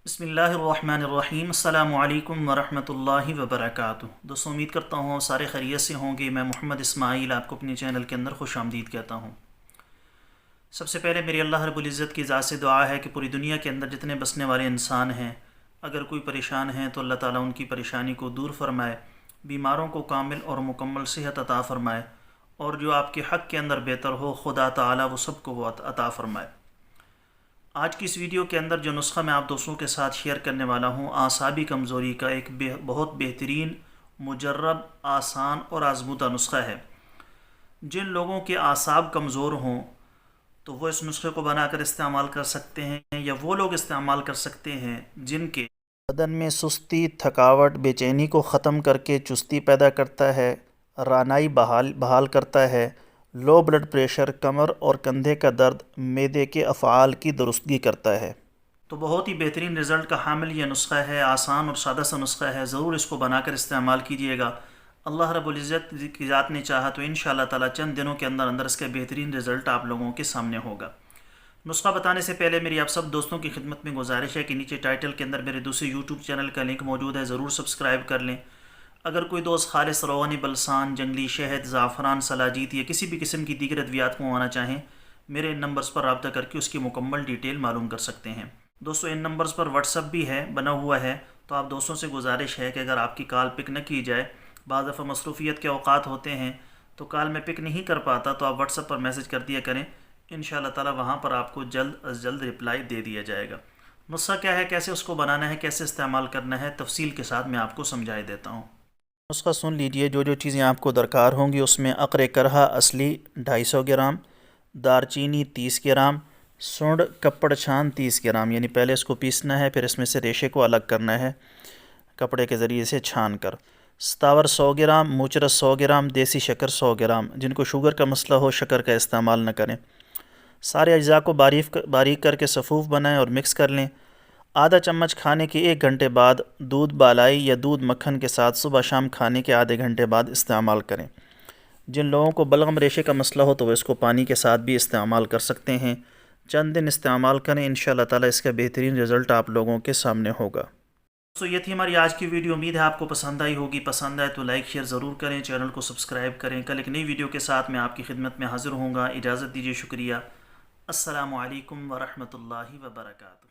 بسم اللہ الرحمن الرحیم۔ السلام علیکم ورحمۃ اللہ وبرکاتہ۔ دوستوں، امید کرتا ہوں سارے خیریت سے ہوں گے۔ میں محمد اسماعیل آپ کو اپنے چینل کے اندر خوش آمدید کہتا ہوں۔ سب سے پہلے میری اللہ رب العزت کی ذات سے دعا ہے کہ پوری دنیا کے اندر جتنے بسنے والے انسان ہیں، اگر کوئی پریشان ہیں تو اللہ تعالیٰ ان کی پریشانی کو دور فرمائے، بیماروں کو کامل اور مکمل صحت عطا فرمائے، اور جو آپ کے حق کے اندر بہتر ہو خدا تعالیٰ وہ سب کو وہ عطا فرمائے۔ آج کی اس ویڈیو کے اندر جو نسخہ میں آپ دوستوں کے ساتھ شیئر کرنے والا ہوں، اعصابی کمزوری کا ایک بہت بہترین، مجرب، آسان اور آزمودہ نسخہ ہے۔ جن لوگوں کے اعصاب کمزور ہوں تو وہ اس نسخے کو بنا کر استعمال کر سکتے ہیں، یا وہ لوگ استعمال کر سکتے ہیں جن کے بدن میں سستی، تھکاوٹ، بے چینی کو ختم کر کے چستی پیدا کرتا ہے، رانائی بحال کرتا ہے، لو بلڈ پریشر، کمر اور کندھے کا درد، معدے کے افعال کی درستگی کرتا ہے۔ تو بہت ہی بہترین رزلٹ کا حامل یہ نسخہ ہے، آسان اور سادہ سا نسخہ ہے۔ ضرور اس کو بنا کر استعمال کیجئے گا۔ اللہ رب العزت کی ذات نے چاہا تو انشاءاللہ تعالی چند دنوں کے اندر اندر اس کا بہترین رزلٹ آپ لوگوں کے سامنے ہوگا۔ نسخہ بتانے سے پہلے میری آپ سب دوستوں کی خدمت میں گزارش ہے کہ نیچے ٹائٹل کے اندر میرے دوسرے یوٹیوب چینل کا لنک موجود ہے، ضرور سبسکرائب کر لیں۔ اگر کوئی دوست خالص روغن بلسان، جنگلی شہد، زعفران، سلاجیت یا کسی بھی قسم کی دیگر ادویات منگوانا چاہیں، میرے ان نمبرز پر رابطہ کر کے اس کی مکمل ڈیٹیل معلوم کر سکتے ہیں۔ دوستو، ان نمبرز پر واٹس ایپ بھی ہے، بنا ہوا ہے، تو آپ دوستوں سے گزارش ہے کہ اگر آپ کی کال پک نہ کی جائے، بعض دفعہ مصروفیت کے اوقات ہوتے ہیں تو کال میں پک نہیں کر پاتا، تو آپ واٹس ایپ پر میسج کر دیا کریں، انشاءاللہ تعالی وہاں پر آپ کو جلد از جلد رپلائی دے دیا جائے گا۔ نسخہ کیا ہے، کیسے اس کو بنانا ہے، کیسے استعمال کرنا ہے، تفصیل کے ساتھ میں آپ کو سمجھائے دیتا ہوں۔ نسخہ سن لیجئے۔ جو چیزیں آپ کو درکار ہوں گی، اس میں عقر کرہا اصلی 250 گرام، دار چینی 30 گرام، سونڈ کپڑ چھان 30 گرام، یعنی پہلے اس کو پیسنا ہے، پھر اس میں سے ریشے کو الگ کرنا ہے کپڑے کے ذریعے سے چھان کر۔ ستاور 100 گرام، موچرس 100 گرام، دیسی شکر 100 گرام۔ جن کو شوگر کا مسئلہ ہو شکر کا استعمال نہ کریں۔ سارے اجزاء کو باریک کر کے صفوف بنائیں اور مکس کر لیں۔ آدھا چمچ کھانے کے 1 گھنٹے بعد دودھ بالائی یا دودھ مکھن کے ساتھ صبح شام کھانے کے آدھے گھنٹے بعد استعمال کریں۔ جن لوگوں کو بلغم ریشے کا مسئلہ ہو تو وہ اس کو پانی کے ساتھ بھی استعمال کر سکتے ہیں۔ چند دن استعمال کریں، انشاءاللہ تعالی اس کا بہترین رزلٹ آپ لوگوں کے سامنے ہوگا۔ تو یہ تھی ہماری آج کی ویڈیو، امید ہے آپ کو پسند آئی ہوگی۔ پسند آئے تو لائک شیئر ضرور کریں، چینل کو سبسکرائب کریں۔ کل ایک نئی ویڈیو کے ساتھ میں آپ کی خدمت میں حاضر ہوں گا۔ اجازت دیجیے، شکریہ۔ السلام علیکم ورحمۃ اللہ وبرکاتہ۔